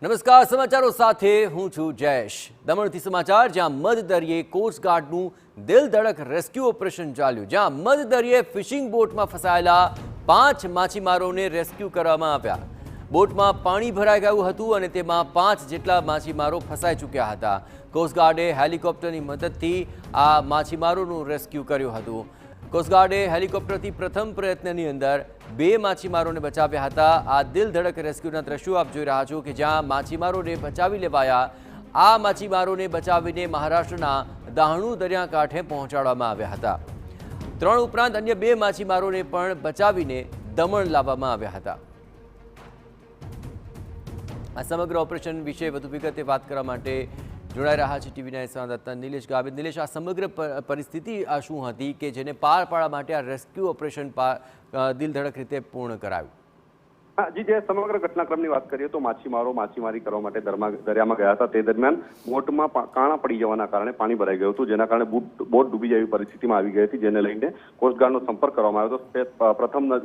નમસ્કાર, સમાચારો સાથે હું છું જયેશ। દમણથી સમાચાર, જ્યાં મધદરિયે કોસ્ટગાર્ડનું દિલધડક રેસ્ક્યુ ઓપરેશન ચાલ્યું, જ્યાં મધદરિયે ફિશિંગ બોટમાં ફસાયેલા 5 માછીમારોને રેસ્ક્યુ કરવામાં આવ્યા। બોટમાં પાણી ભરાઈ ગયું હતું અને તેમાં 5 જેટલા માછીમારો ફસાઈ ચૂક્યા હતા। કોસ્ટગાર્ડે હેલિકોપ્ટરની મદદથી આ માછીમારોનું રેસ્ક્યુ કર્યું હતું। કોસ્ટગાર્ડે હેલિકોપ્ટરથી પ્રથમ પ્રયત્નની અંદર 2 માછીમારોને બચાવ્યા હતા। આ દિલધડક રેસ્ક્યુના દ્રશ્યો આપ જોઈ રહ્યા છો કે જ્યાં માછીમારોને બચાવી લેવાયા। આ માછીમારોને બચાવીને મહારાષ્ટ્રના દાહણુ દરિયાકાંઠે પહોંચાડવામાં આવ્યા હતા। 3 ઉપરાંત અન્ય 2 માછીમારોને પણ બચાવીને દમણ લાવવામાં આવ્યા હતા। આ સમગ્ર ઓપરેશન વિશે વધુ વિગતે વાત કરવા માટે જોડાઈ રહ્યા છે ટીવી 9 સંવાદદાતા નિલેશ ગાવિત। નિલેશ, આ સમગ્ર પરિસ્થિતિ આ શું હતી કે જેને પાર પાડવા માટે આ રેસ્ક્યુ ઓપરેશન દિલધડક રીતે પૂર્ણ કરાયું? જી, જે સમગ્ર ઘટનાક્રમની વાત કરીએ તો માછીમારો માછીમારી કરવા માટે દરિયામાં ગયા હતા। તે દરમિયાન બોટમાં કાણા પડી જવાના કારણે પાણી ભરાઈ ગયું હતું, જેના કારણે બોટ ડૂબી જેવી પરિસ્થિતિમાં આવી ગઈ હતી, જેને લઈને કોસ્ટગાર્ડનો સંપર્ક કરવામાં આવ્યો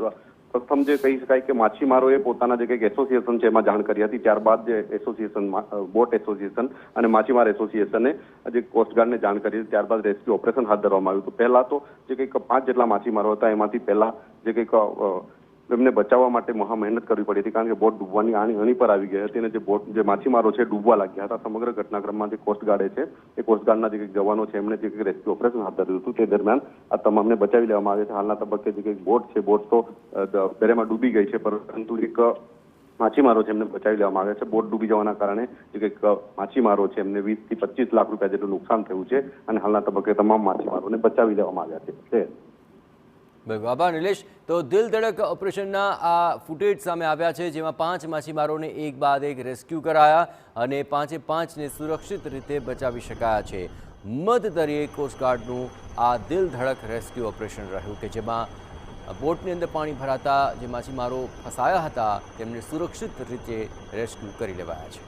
હતો। પ્રથમ જે કહી શકાય કે માછીમારોએ પોતાના જે કંઈક એસોસિએશન છે એમાં જાણ કરી હતી। ત્યારબાદ જે એસોસિએશન, બોટ એસોસિએશન અને માછીમાર એસોસિએશને જે કોસ્ટગાર્ડને જાણ કરી હતી, ત્યારબાદ રેસ્ક્યુ ઓપરેશન હાથ ધરવામાં આવ્યું હતું। પહેલા તો જે કંઈક 5 જેટલા માછીમારો હતા એમાંથી પહેલા જે કંઈક એમને બચાવવા માટે મહા મહેનત કરવી પડી હતી, કારણ કે બોટ ડૂબવાની અણી પર આવી ગઈ હતી અને જે માછીમારો છે ડૂબવા લાગ્યા હતા। સમગ્ર ઘટનાક્રમમાં જે કોસ્ટગાર્ડે છે એ કોસ્ટગાર્ડના જે કંઈક જવાનો છે એમણે જે કંઈક રેસ્ક્યુ ઓપરેશન હાથ ધર્યું હતું, તે દરમિયાન આ તમામને બચાવી લેવામાં આવે છે। હાલના તબક્કે જે કંઈક બોટ છે, બોટ તો દરિયામાં ડૂબી ગઈ છે, પરંતુ એક માછીમારો છે એમને બચાવી લેવામાં આવ્યા છે। બોટ ડૂબી જવાના કારણે જે કંઈક માછીમારો છે એમને 20 થી 25 લાખ રૂપિયા જેટલું નુકસાન થયું છે અને હાલના તબક્કે તમામ માછીમારોને બચાવી લેવામાં આવ્યા છે। બિલકુલ, આભાર નિલેશ। તો દિલધડક ઓપરેશનના આ ફૂટેજ સામે આવ્યા છે, જેમાં 5 માછીમારોને એક બાદ એક રેસ્ક્યુ કરાયા અને 5ને સુરક્ષિત રીતે બચાવી શકાયા છે। મધદરિયે કોસ્ટગાર્ડનું આ દિલધડક રેસ્ક્યુ ઓપરેશન રહ્યું કે જેમાં બોટની અંદર પાણી ભરાતા જે માછીમારો ફસાયા હતા તેમને સુરક્ષિત રીતે રેસ્ક્યુ કરી લેવાયા છે।